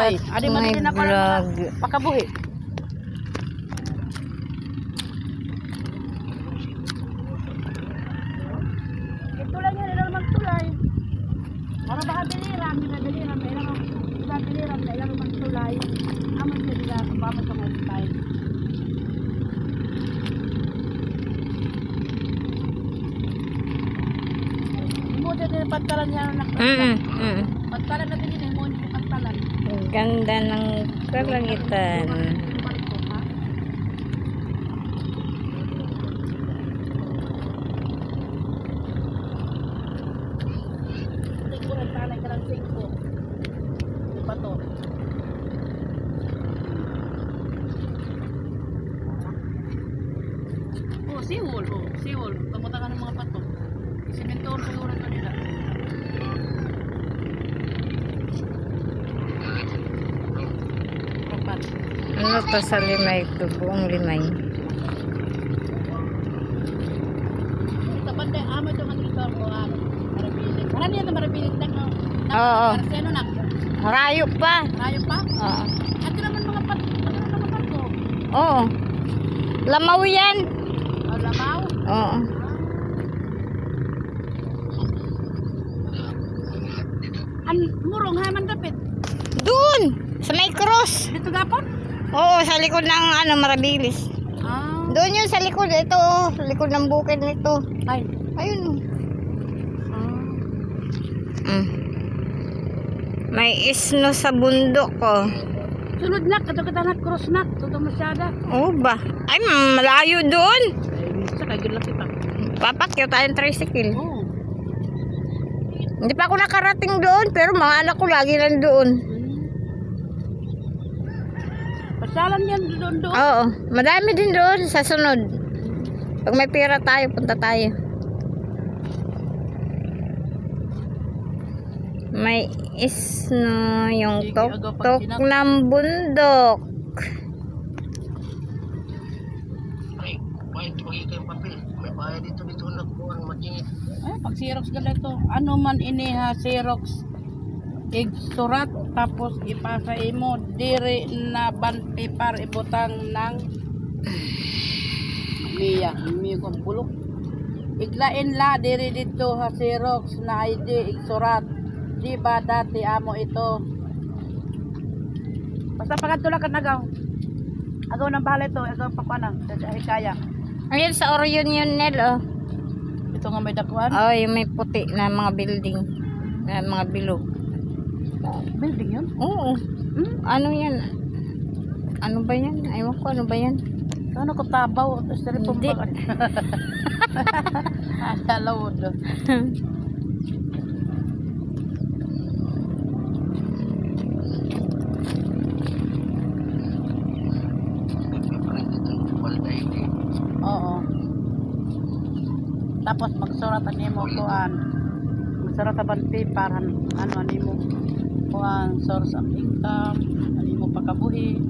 tulay. Adi man din ako lang pakabuhi. Tulay niya nila naman tulay. Para baka biliram, biliram, nila naman tulay. Aman siya nila, kumama sa mga style. Mo din pantalan niya na pantalan na din mo ni pantalan. Ang ganda ng kalangitan. Siwol. Kamuta ka ng mga pato. Simentoon siguro ito nila. Ano to sa limay ito? Buong limay. Ito banda, amo ito mag-ito ko. Marabilis. Marami yan ito marabilis. Oo. Ano na? Rayo pa. Rayo pa? Oo. Ito naman mga pato. Ano naman mga pato? Oo. Lamaw yan. Lamaw? Oo. Murong ha man dapit. Doon! Sa may cross. Dito gapon? Oo, sa likod ng Marabilis. Ah. Doon yun sa likod. Ito, oh, likod ng bukid nito. Ay. Ayun. Ah. May isno sa bundok, oh. Sunod na, kato-kata cross na. Tuto masyada. Oo ba? Ay, malayo doon. Sa kagil lang kita. Papakyaw tayong tricycle. Oo. Hindi pa ako nakarating doon, pero mga anak ko lagi nandoon. Pasyalan yan doon. Oo, madami din doon sa sunod. Pag may pera tayo, punta tayo. May isno yung tok-tok ng bundok. Ay, bayad yung papel. May bayad dito na po ang magingit. Ay, pag Xerox ganito, ano man ini ha, Xerox igsurat tapos ipasa imo diri na bond paper ibutang ng miya ko bulok iglain la diri dito ha Xerox na ID igsurat di ba dati amo ito basta pagkatula ka nagaw agaw ng bahala ito agaw pa pa na kaya Ayun sa Orion yun, Nel, oh. ito nga may dakuan Oh, yung may puti na mga building. Na mga bilog. building yun Oo. Ano yan? Ano ba yan? Ayaw ko, ano ba yan? ano ko tabaw styrofoam Hindi. ba dalaw do oo tapos magsurat nimo kuan magsurat sa bond paper ano nimo kuan source of income nimo pakabuhi